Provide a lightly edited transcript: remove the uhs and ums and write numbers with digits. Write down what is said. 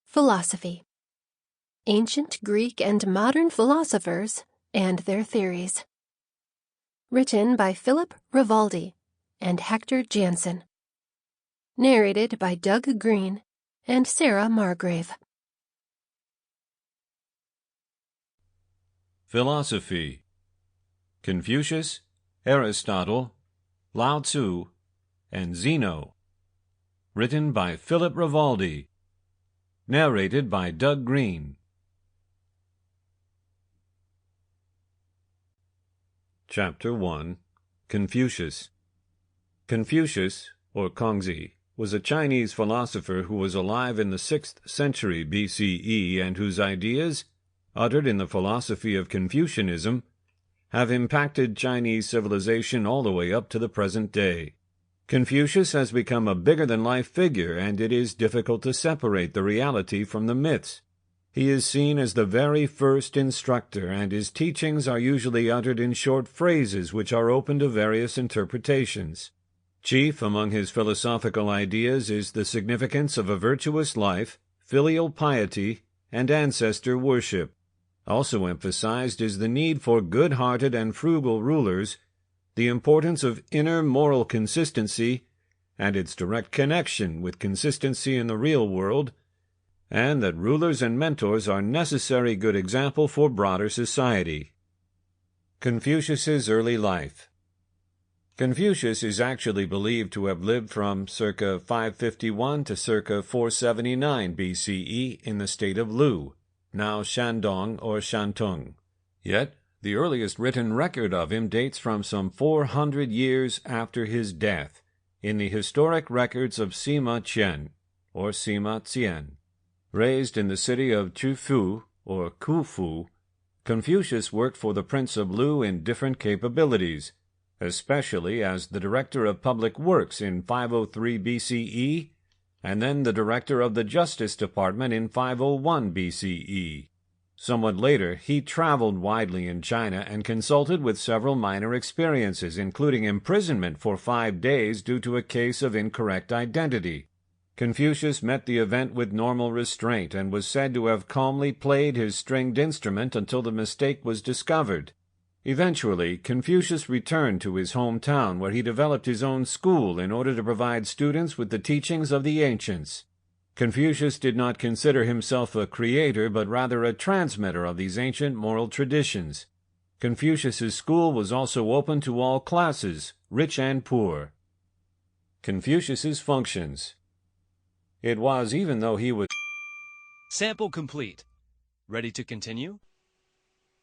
Philosophy. Ancient Greek and Modern Philosophers and Their Theories. Written by Philip Rivaldi and Hector Janssen. Narrated by Doug Greene and Sarah Margrave. Philosophy. Confucius, Aristotle, Lao Tzu, and Zeno. Written by Philip Rivaldi. Narrated by Doug Greene. Chapter 1. Confucius. Confucius, or Kongzi, was a Chinese philosopher who was alive in the 6th century BCE and whose ideas, uttered in the philosophy of Confucianism, have impacted Chinese civilization all the way up to the present day. Confucius has become a bigger-than-life figure, and it is difficult to separate the reality from the myths. He is seen as the very first instructor, and his teachings are usually uttered in short phrases which are open to various interpretations. Chief among his philosophical ideas is the significance of a virtuous life, filial piety, and ancestor worship. Also emphasized is the need for good-hearted and frugal rulers, the importance of inner moral consistency, and its direct connection with consistency in the real world, and that rulers and mentors are necessary good example for broader society. Confucius's early life. Confucius is actually believed to have lived from circa 551 to circa 479 BCE in the state of Lu, now Shandong or Shantung. Yet, the earliest written record of him dates from some 400 years after his death, in the historic records of Sima Qian, or Sima Qian. Raised in the city of Chufu, or Kufu, Confucius worked for the Prince of Lu in different capabilities, especially as the director of public works in 503 BCE, and then the director of the Justice Department in 501 BCE. Somewhat later, he traveled widely in China and consulted with several minor experiences, including imprisonment for 5 days due to a case of incorrect identity. Confucius met the event with normal restraint and was said to have calmly played his stringed instrument until the mistake was discovered. Eventually, Confucius returned to his hometown where he developed his own school in order to provide students with the teachings of the ancients. Confucius did not consider himself a creator, but rather a transmitter of these ancient moral traditions. Confucius's school was also open to all classes, rich and poor. Confucius's functions. It was even though he was Sample complete. Ready to continue?